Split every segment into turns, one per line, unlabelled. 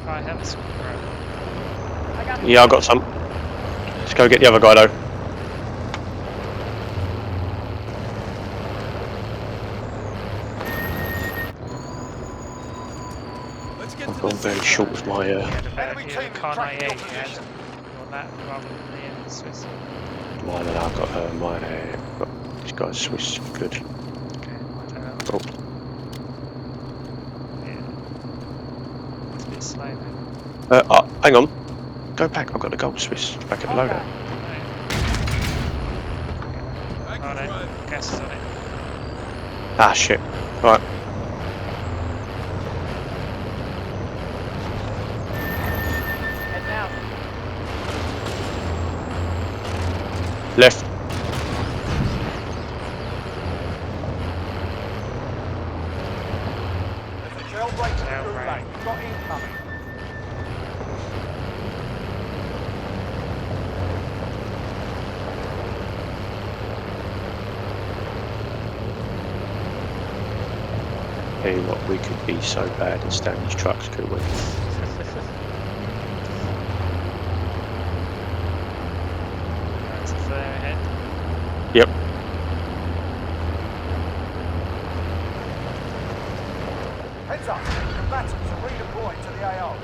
I have a screwdriver.
Yeah, I got some. Let's go get the other guy though. I've gone very short with my.
You had a better view of Con IA, you had on that rather than the Swiss.
Mine, and I've got my. This guy's Swiss. Good.
Okay, I don't know.
Oh,
Yeah. It's a bit slow, man.
oh, hang on. Go back. I've got the gold Swiss back at the loadout.
Oh no, gas is on it.
Ah shit. Right.
Head now.
Left.
There's a jailbreak to the crew lane. We've got incoming.
Tell you what, we could be so bad in Stanley's trucks, couldn't we?
That's a flare ahead.
Yep.
Heads up. Combatants are redeploying to the AO.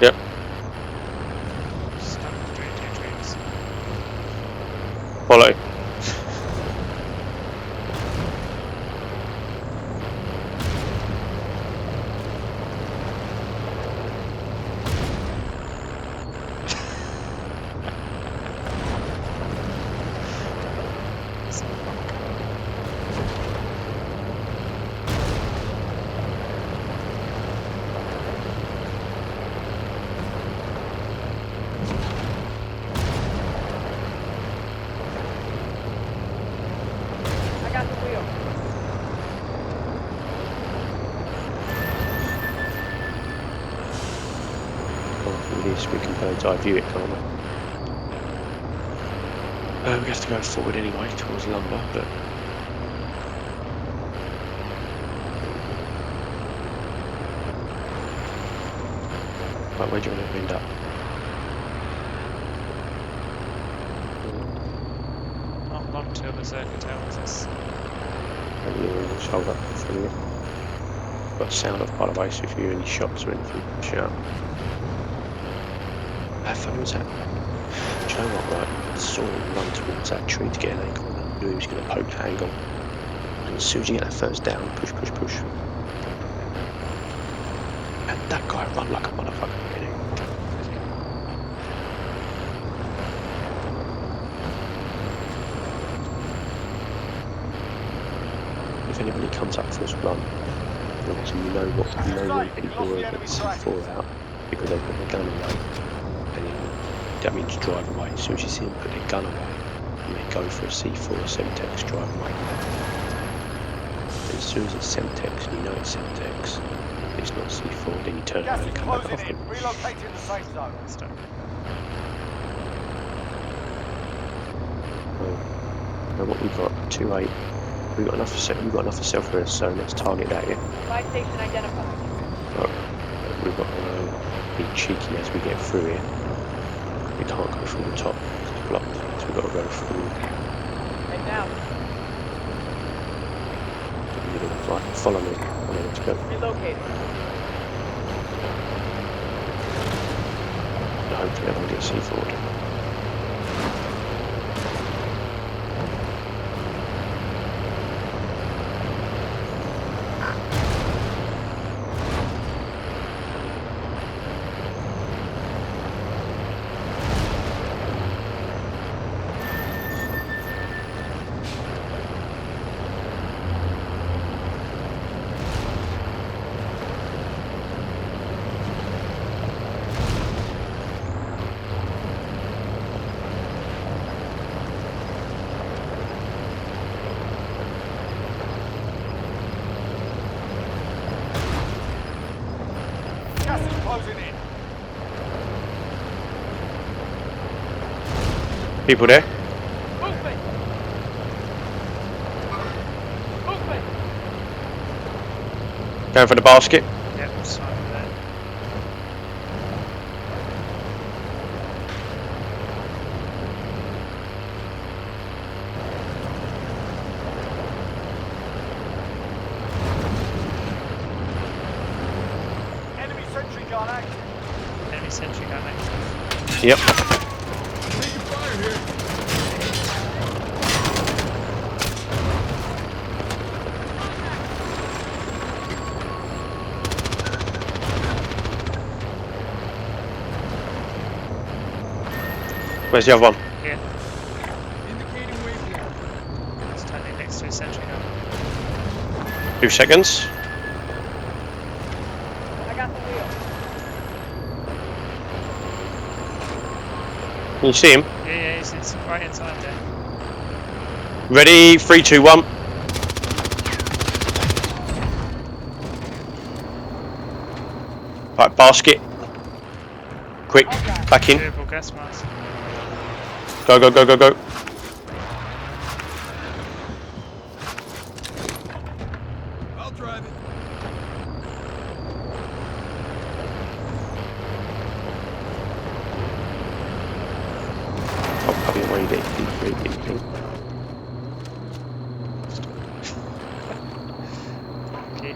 Yep.
Stuck between two trees.
Follow.
I got the wheel.
At least we can bird's eye view it, can't we? We have to go forward anyway towards lumber, but. Right, where do you want to end up?
Not long till the circuit tells us.
Just hold up for you. Got sound off by the way, so if you hear any shots or anything, shout. How far was that? Do you know what, right? I saw him run towards that tree to get an angle, and I knew he was going to poke the angle. And as soon as you get that first down, push, push, push. And that guy run like a motherfucker, really. If anybody comes up for us run, then obviously you know when people are at C4 out because they put their gun away. And that means drive away. As soon as you see them put their gun away, and they go for a C4 or Semtex, drive away. And as soon as it's Semtex and you know it's Semtex, it's not C4, then you turn around
Gas
and
is
come back
closing
off
in.
them.
Relocating the safe zone.
Stuck.
And what we've got, 2-8. We've got enough for self-res, so let's target that, yeah?
Buy station identified.
Right. We've got to be cheeky as we get through here. We can't go through the top, it's blocked, so we've got to go through
Head now.
the middle. Right, follow me. Come on, let's go.
Relocating.
And hopefully everyone gets C forward.
Gas is closing in.
People there?
Movement.
Going for the basket.
Yep, sniper there.
Enemy sentry gun active.
Enemy sentry gun active.
Yep.
Taking fire here.
Where's the other one?
Here,
Indicating waypoint.
standing next to a sentry gun.
2 seconds.
I got the wheel.
Can you see him?
Yeah, he's right inside there.
Ready? 3, 2, 1. Right, basket. Quick, back in.
Durable gas mask.
Go, go, go, go, go.
I'll drive it.
Oh, probably where you get ping.
Okay,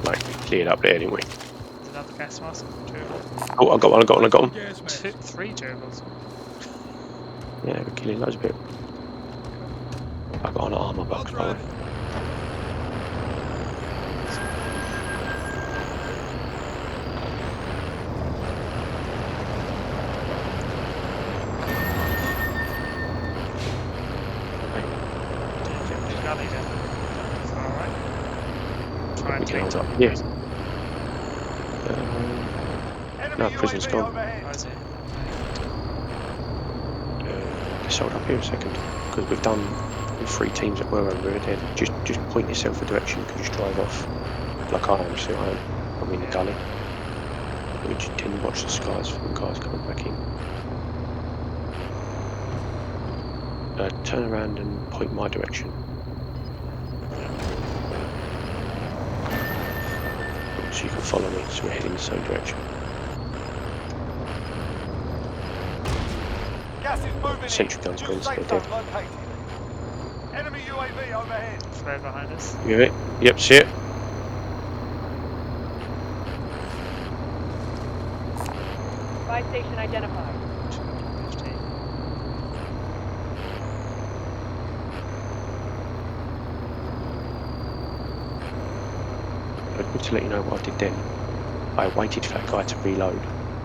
Right, cleared up there anyway.
there's another gas mask. Durable.
Oh, I got one, I got one, I got one.
Gas mask.
3 durables.
Yeah, we're killing loads of it. I got an armor
I'll
box, by the
drive
way.
it.
Gully then. Alright. Try
We
and
can hold
take
up.
top.
Yeah.
Enemy
No, prison's
UAV
gone.
overhead.
Where is it?
Just hold up here a second, because we've done 3 teams that were over there. Just point yourself a direction. You can just drive off, like I am. See, I am. I'm in the gully. We just didn't watch the skies for the guys coming back in. Turn around and point my direction. So you can follow me. So we're heading the same direction.
Gas is moving
Sentry
in.
guns
New
going, so
safe
they're
zone located. Enemy UAV overhead.
Flare behind us.
You hear it? Yep, see it.
Buy station identified.
250.
But to let you know what I did then, I waited for that guy to reload,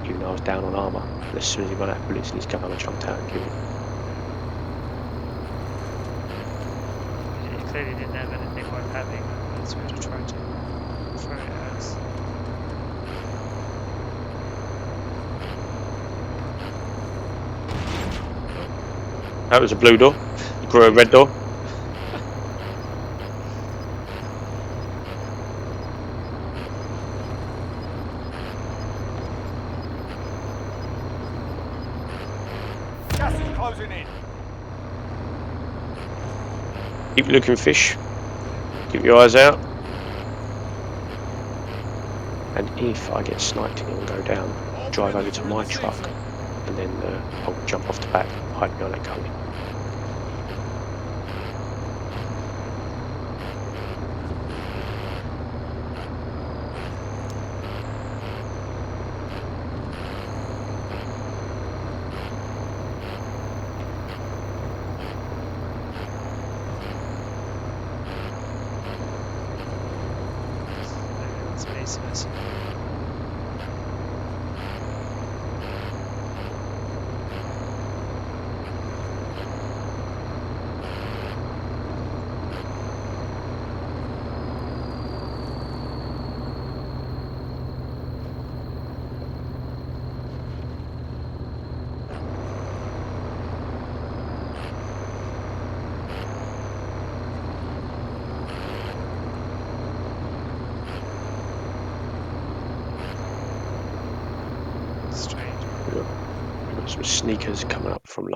even though I was down on armour. And as soon as he ran out of bullets in his gun, I jumped out and killed him.
He clearly didn't have anything worth having. That's what he tried to throw it at us.
That was a blue door. You grew a red door.
Gas is closing in.
Keep looking, fish. Keep your eyes out. And if I get sniped and go down,
All
drive over
friendlies
to
are in
my
the safe
truck,
zone.
and then I'll jump off the back, hide behind that gully.
That's baseless. Strange.
We've got some sneakers coming up from